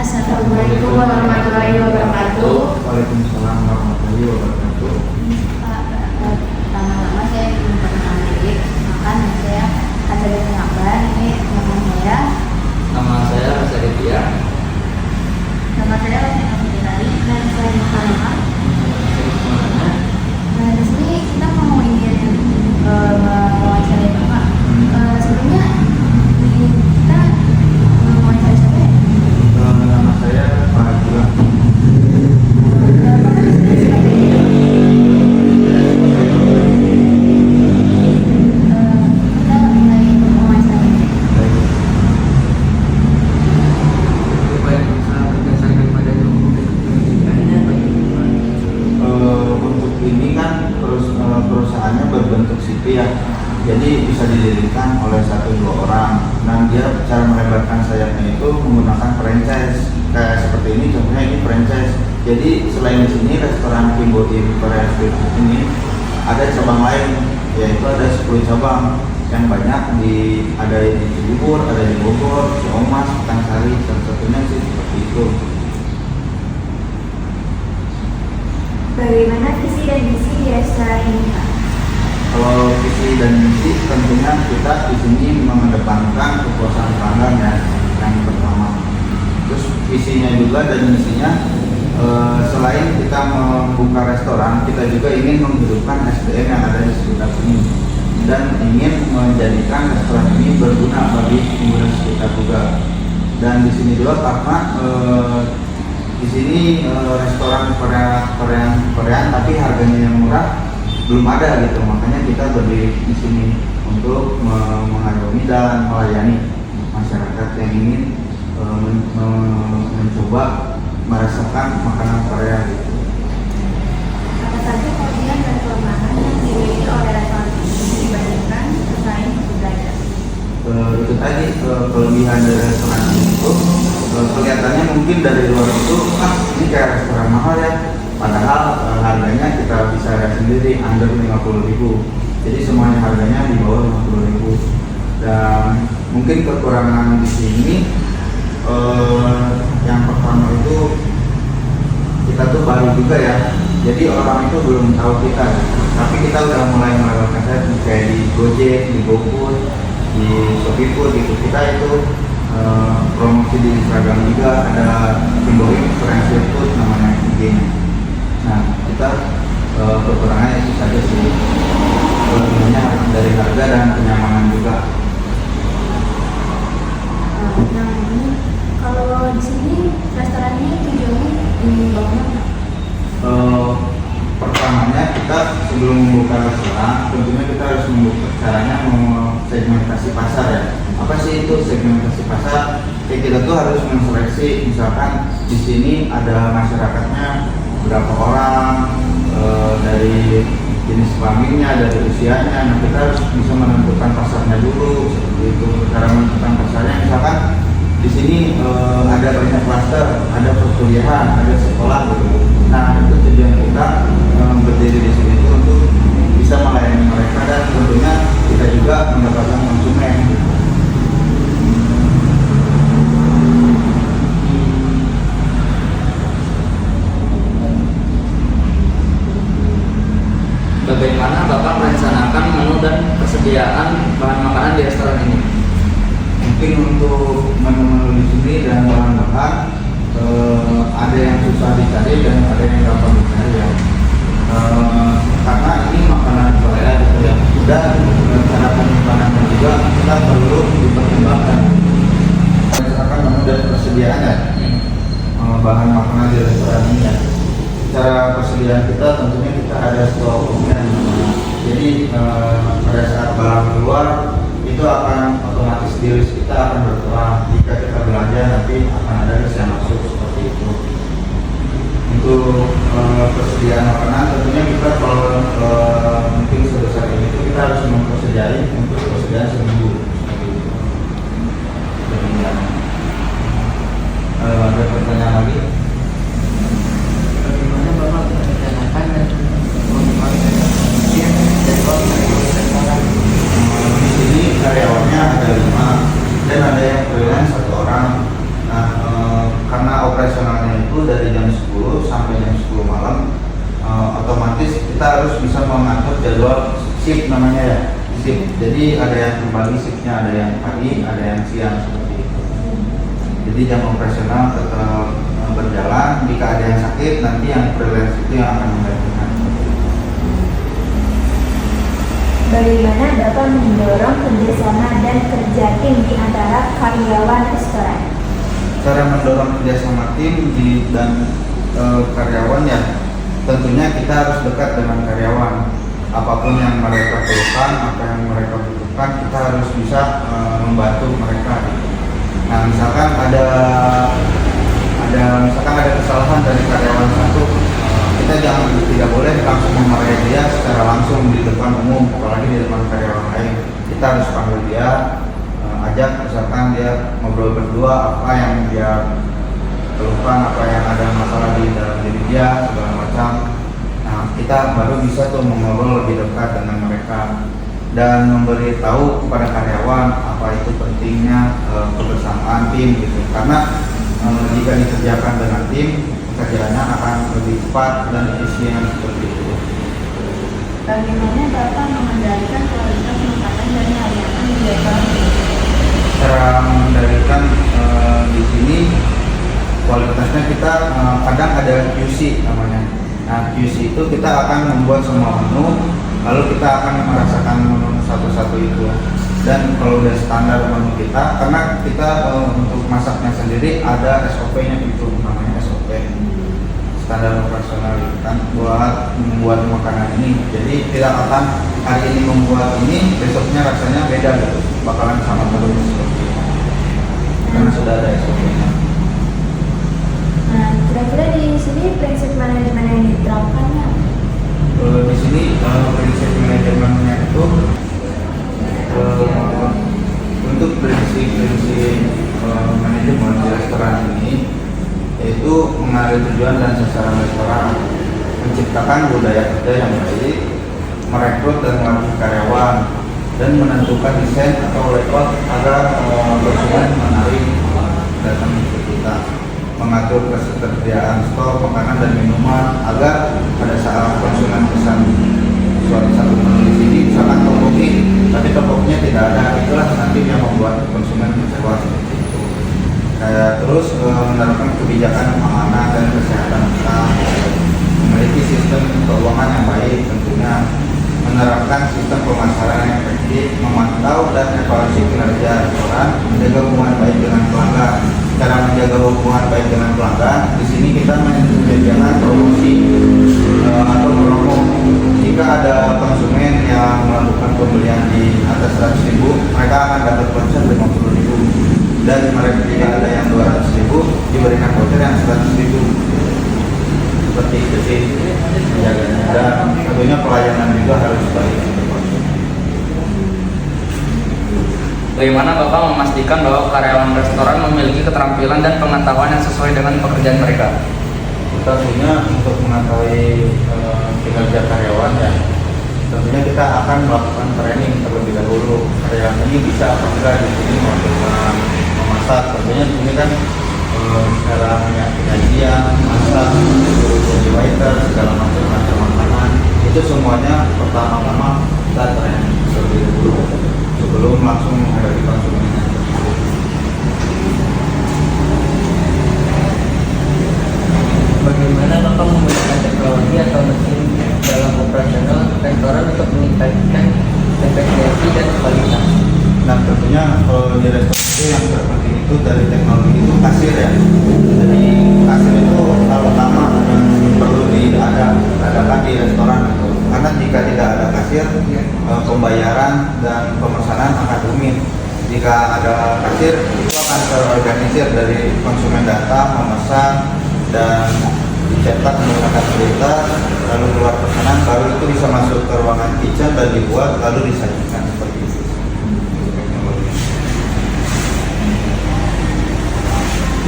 Assalamualaikum warahmatullahi wabarakatuh. Waalaikumsalam warahmatullahi wabarakatuh. Pertama-tama saya ingin perkenalkan diri. Makan saya Azali Pengabar. Ini teman saya. Nama saya Rasaditya. Nama saya Wasina Putri dan saya Muhammad. Nah, di sini kita mau ingin mewawancarai Bapak. Sebelumnya kita mewawancarai siapa ya? Nama saya Fadila. Bapak di sini sebagai kita mulai mewawancarai. Untuk ini kan perusahaannya berbentuk CV ya, jadi bisa didirikan oleh 1-2 orang. Dan dia cara melebarkan sayapnya itu menggunakan franchise. Kayak seperti ini, contohnya ini franchise. Jadi selain di sini restoran Kimbo Im Korea Street Food ini ada cabang lain, yaitu ada 10 cabang yang banyak ada di Cibubur, ada di Bogor, Ciamas, Tangsari, salah satunya sih seperti itu. Bagaimana visi dan misi di restoran ini, Pak? Kalau visi dan misi tentunya kita di sini mengedepankan kepuasan pelanggan ya, yang pertama. Terus visinya juga dan misinya selain kita membuka restoran, kita juga ingin menghidupkan SDM yang ada di sekitar sini dan ingin menjadikan restoran ini berguna bagi pengguna sekitar juga. Dan di sini juga karena di sini restoran Korean tapi harganya yang murah belum ada gitu, makanya kita berdiri di sini untuk mengayomi dan melayani masyarakat yang ingin mencoba merasakan makanan Korea gitu. Apa saja kelebihan dan kelemahan yang dimiliki oleh restoran ini dibandingkan pesaing sebelahnya? Itu tadi kelebihan dari restoran itu kelihatannya mungkin dari luar itu ini kayak restoran mahal ya, padahal harganya kita bisa lihat sendiri under 50.000. Jadi semuanya harganya di bawah 50.000. Dan mungkin kekurangan di sini yang pertama itu kita tuh baru juga ya, jadi orang itu belum tahu kita, tapi kita udah mulai melakukan kayak di Gojek, di GoFood, di Shopee Food gitu. Kita itu promosi di Instagram juga, ada Kimbo Im Korea Street Food namanya IG-nya. Nah, kita kekurangannya itu saja sih, kelebihannya dari harga dan kenyamanan juga. Nah, ini kalau di sini restoran ini tujuannya dibangun apa? Pertamanya kita sebelum membuka restoran, tentunya kita harus membuka caranya segmentasi pasar ya. Apa sih itu segmentasi pasar? Kita tuh harus menseleksi, misalkan di sini ada masyarakatnya berapa orang, dari jenis kelaminnya, dari usianya. Nah, kita harus bisa menentukan pasarnya dulu seperti itu. Cara menentukan pasarnya, misalkan di sini ada banyak klaster, ada perkuliahan, ada sekolah gitu. Nah, itu tujuan kita berdiri di sini itu untuk bisa melayani mereka dan tentunya kita juga mendapatkan konsumen. Bagaimana Bapak merencanakan menu dan persediaan bahan makanan di restoran ini? Mungkin untuk menu-menu di sini dan bahan-bahan ada yang susah dicari dan ada yang gampang dicari ya. Karena ini makanan Korea gitu ya. Dan cara penyimpanannya juga kita perlu dipertimbangkan. Misalkan menu dan persediaan ya, bahan makanan di restoran ini ya. Cara persediaan kita tentunya kita ada stok umumnya. Jadi pada saat barang keluar itu akan otomatis di list kita akan berkurang. Jika kita belanja nanti akan ada list yang masuk seperti itu. Untuk persediaan makanan tentunya kita kalau mungkin sebesar ini itu kita harus mempersediain untuk persediaan seminggu seperti itu. Demikian. Ada pertanyaan lagi? Bagaimana Bapak merencanakan dan mengorganisasikan jadwal restoran? Di sini karyawannya ada 5 dan ada yang freelance 1 orang. Nah, karena kita harus bisa mengatur jadwal shift namanya ya, shift. Jadi ada yang terbagi shiftnya, ada yang pagi, ada yang siang seperti itu. Jadi jam operasional tetap berjalan. Jika ada yang sakit, nanti yang freelance itu yang akan menggantikan. Bagaimana Bapak mendorong kerjasama dan kerja tim di antara karyawan restoran? Cara mendorong kerjasama tim dan karyawan ya, tentunya kita harus dekat dengan karyawan. Apapun yang mereka perlukan, apa yang mereka butuhkan, kita harus bisa membantu mereka. Nah, misalkan ada kesalahan dari karyawan satu, kita tidak boleh langsung memarahi dia secara langsung di depan umum, apalagi di depan karyawan lain. Kita harus panggil dia, ajak, misalkan dia ngobrol berdua apa yang dia keluhkan, apa yang ada masalah di dalam diri dia, segala macam. Nah, kita baru bisa tuh mengobrol lebih dekat dengan mereka dan memberitahu kepada karyawan apa itu pentingnya kebersamaan tim gitu. Karena jika dikerjakan dengan tim, pekerjaannya akan lebih cepat dan efisien seperti itu. Bagaimana Bapak mengendalikan kualitas makanan dan layanan di restoran? Cara mengendalikan di sini kualitasnya kita kadang ada QC namanya. Nah, QC itu kita akan membuat semua menu, lalu kita akan merasakan menu satu-satu itu. Dan kalau udah standar menu kita, karena kita untuk masaknya sendiri ada SOP-nya itu, namanya SOP, standar operasional kan, buat membuat makanan ini. Jadi tidak akan hari ini membuat ini, besoknya rasanya beda gitu, bakalan sama terus seperti itu. Karena sudah ada SOP-nya. Nah, kira-kira di sini prinsip manajemen yang diterapkannya? Di sini prinsip manajemennya itu untuk prinsip manajemen di restoran ini yaitu mengalir tujuan dan sasaran restoran, menciptakan budaya kerja yang baik, merekrut dan melatih karyawan, dan menentukan desain atau layout agar konsumen menarik datang ke kita, mengatur ketersediaan stok makanan dan minuman agar pada saat konsumen pesan suatu satu menu di sini, misalkan topoki, tapi topokinya tidak ada, itulah nanti yang membuat konsumen kecewa seperti itu. Terus menerapkan kebijakan keamanan dan kesehatan usaha, memiliki sistem keuangan yang baik tentunya, menerapkan sistem pemasaran yang efektif, memantau dan evaluasi kinerja restoran, menjaga hubungan baik dengan pelanggan. Cara menjaga hubungan baik dengan pelanggan, di sini kita menyediakan promosi atau promo. Jika ada konsumen yang melakukan pembelian di atas 100.000, mereka akan dapat voucher 50.000. Dan mereka jika ada yang 200.000, diberikan voucher yang 100.000. Seperti itu sih penjaganya. Dan tentunya pelayanan juga harus baik. Bagaimana Bapak memastikan bahwa karyawan restoran memiliki keterampilan dan pengetahuan yang sesuai dengan pekerjaan mereka? Tentunya untuk mengetahui kinerja karyawan ya, tentunya kita akan melakukan training terlebih dahulu. Karyawan ini bisa apa enggak di sini melakukan memasak. Tentunya ini kan cara penyajian, masak, jadi waiter, segala macam makanan itu semuanya pertama-tama kita training terlebih dahulu sebelum langsung menghadapi konsumennya. Bagaimana Bapak menggunakan teknologi atau mesin dalam operasional restoran untuk meningkatkan efisiensi dan kualitas? Nah, tentunya kalau di restoran itu yang terpenting itu dari teknologi itu kasir ya. Jadi kasir itu hal utama yang perlu diadakan di restoran itu. Karena jika tidak ada kasir, pembayaran dan pemesanan akan rumit. Jika ada kasir, itu akan terorganisir dari konsumen datang, memesan, dan dicetak menggunakan printer, lalu keluar pesanan, baru itu bisa masuk ke ruangan kitchen dan dibuat, lalu disajikan seperti itu.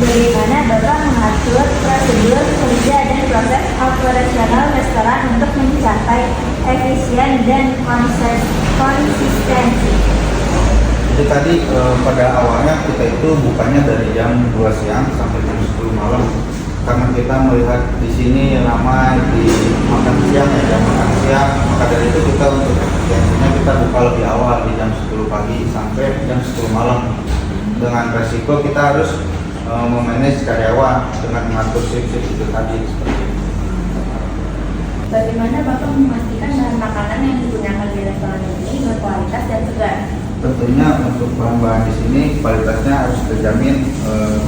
Bagaimana Bapak mengatur prosedur kerja dan proses operasional restoran untuk mencapai efisien dan konsistensi? Jadi tadi pada awalnya kita itu bukanya dari jam 2 siang sampai jam 10 malam. karena kita melihat di sini ramai di makan siang ya, jam makan siang, maka dari itu kita untuk efisiensinya kita buka lebih awal di jam 10 pagi sampai jam 10 malam. Dengan resiko kita harus memanage karyawan dengan mengatur shift-shift itu tadi seperti itu. Bagaimana Bapak memastikan bahan makanan yang digunakan di restoran ini berkualitas dan segar? Tentunya untuk bahan-bahan di sini kualitasnya harus terjamin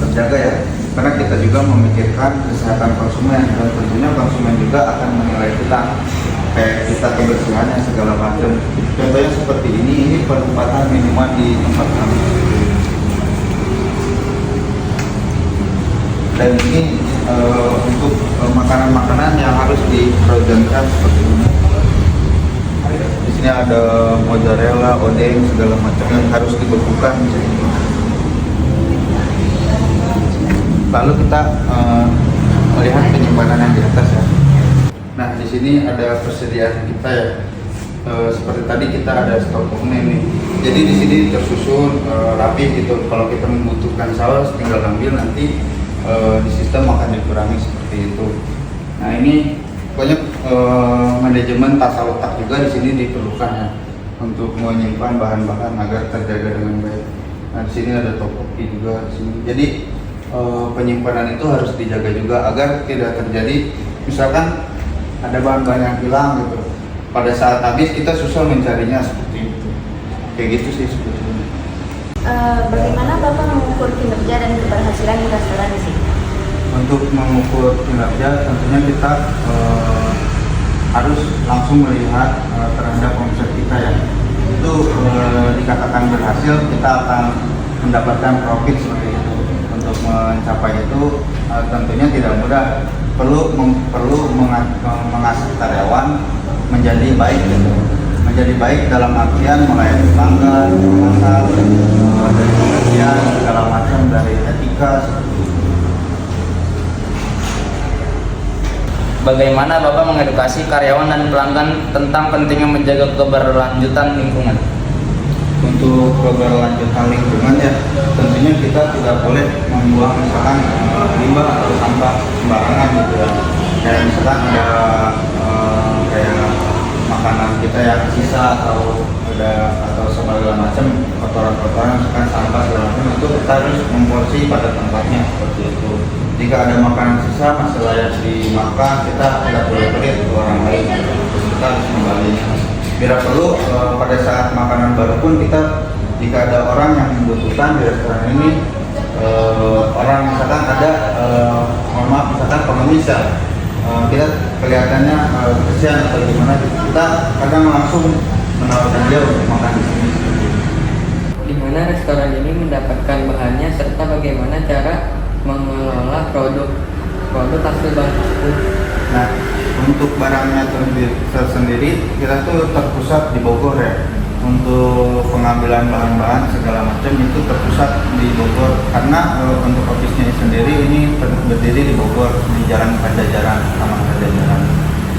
terjaga ya, karena kita juga memikirkan kesehatan konsumen dan tentunya konsumen juga akan menilai kita kayak kita kebersihannya segala macam. Contohnya seperti ini penempatan minuman di tempat kami. Dan ini untuk makanan-makanan yang harus di-frozenkan seperti ini. Di sini ada mozzarella, odeng, segala macam yang harus dibekukan. Lalu kita melihat penyimpanan yang di atas ya. Nah, di sini ada persediaan kita ya. Seperti tadi kita ada stok nih. Jadi di sini tersusun rapi gitu. Kalau kita membutuhkan saus tinggal ambil nanti di sistem akan dikurangi seperti itu. Nah, ini pokoknya manajemen tata letak juga di sini diperlukan ya untuk menyimpan bahan-bahan agar terjaga dengan baik. Nah, di sini ada topoki juga di sini. Jadi penyimpanan itu harus dijaga juga agar tidak terjadi misalkan ada bahan-bahan yang hilang gitu. Pada saat habis kita susah mencarinya seperti itu. Kayak gitu sih sebetulnya. Bagaimana Bapak mengukur kinerja dan keberhasilan di restoran di sini? Untuk mengukur kinerja tentunya kita harus langsung melihat terhadap omset kita ya. Itu dikatakan berhasil, kita akan mendapatkan profit seperti itu. Untuk mencapai itu tentunya tidak mudah, perlu mengasah karyawan menjadi baik gitu. Menjadi baik dalam artian melayani pelanggan, pasar, dari pengertian segala macam, dari etika seperti itu. Bagaimana Bapak mengedukasi karyawan dan pelanggan tentang pentingnya menjaga keberlanjutan lingkungan? Untuk keberlanjutan lingkungan ya, tentunya kita tidak boleh membuang misalkan limbah atau sampah sembarangan gitu ya. Kayak misalkan ada kayak makanan kita yang sisa atau segala macam kotoran-kotoran misalkan sampah segala macam, itu kita harus memporsi pada tempatnya seperti itu. Jika ada makanan sisa masih layak dimakan, kita tidak boleh pelit ke orang lain, kita harus kembalinya. Bila perlu pada saat makanan baru pun kita, jika ada orang yang membutuhkan di restoran ini, orang misalkan ada mohon maaf misalkan pengemis ya, kita kelihatannya kesian atau gimana, kita kadang langsung menawarkan dia untuk makan di sini. Di mana restoran ini mendapatkan bahannya serta bagaimana cara mengelola produk hasil bahan tersebut. Nah, untuk barangnya tersendiri kita tuh terpusat di Bogor ya. Untuk pengambilan bahan-bahan segala macam itu terpusat di Bogor karena untuk ofisnya sendiri ini berdiri di Bogor di Jalan Pajajaran, Taman Pajajaran.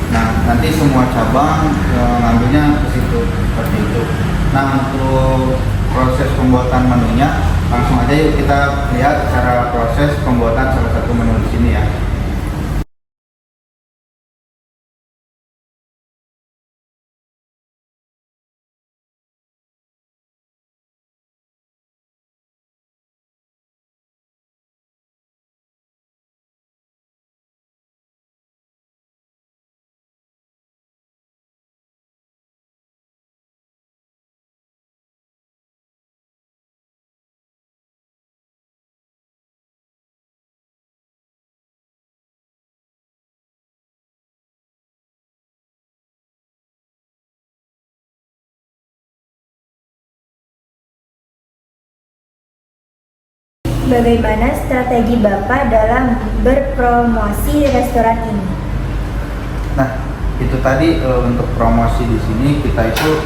Nah, nanti semua cabang ngambilnya ke situ seperti itu. Nah, untuk proses pembuatan menunya langsung aja yuk kita lihat cara proses pembuatan salah satu menu di sini ya. Bagaimana strategi Bapak dalam berpromosi restoran ini? Nah, itu tadi untuk promosi di sini kita itu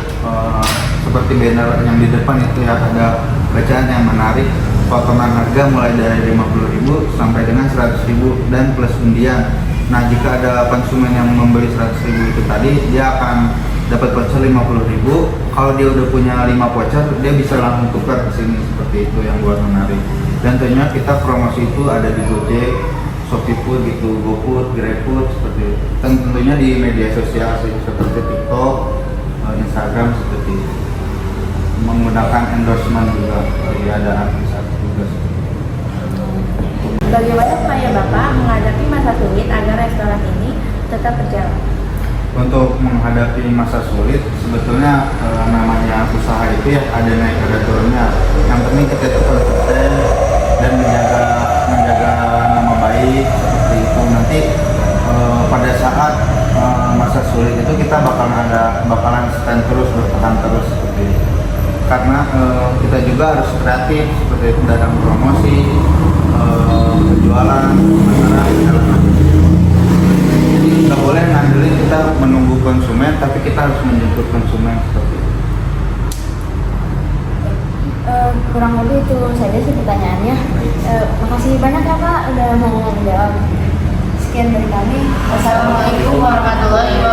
seperti banner yang di depan itu ya, ada bacaan yang menarik, potongan harga mulai dari 50.000 sampai dengan 100.000 dan plus undian. Nah, jika ada konsumen yang membeli 100.000 itu tadi, dia akan dapat voucher 50.000. Kalau dia udah punya 5 voucher, dia bisa langsung tukar ke sini seperti itu yang buat menarik. Dan tentunya kita promosi itu ada di Gojek, Shopee Food gitu, GoFood, GrabFood seperti itu. Tentunya di media sosial sih, seperti TikTok, Instagram seperti itu. Menggunakan endorsement juga, jadi ada artis juga. Bagaimana upaya Bapak menghadapi masa sulit agar restoran ini tetap berjalan? Untuk menghadapi masa sulit, sebetulnya namanya usaha itu ya ada naik ada turunnya. Yang penting kita itu konsisten dan menjaga nama baik seperti itu. Nanti pada saat masa sulit itu kita bakalan stand terus, bertahan terus seperti itu. Karena kita juga harus kreatif seperti itu dalam promosi, penjualan, pemasaran, segala macam. Jadi nggak boleh ngandelin kita menunggu konsumen, tapi kita harus menjemput konsumen seperti itu. Kurang lebih itu saja sih pertanyaannya. Makasih banyak ya Pak udah mau menjawab. Sekian dari kami. Wassalamualaikum warahmatullahi wabarakatuh.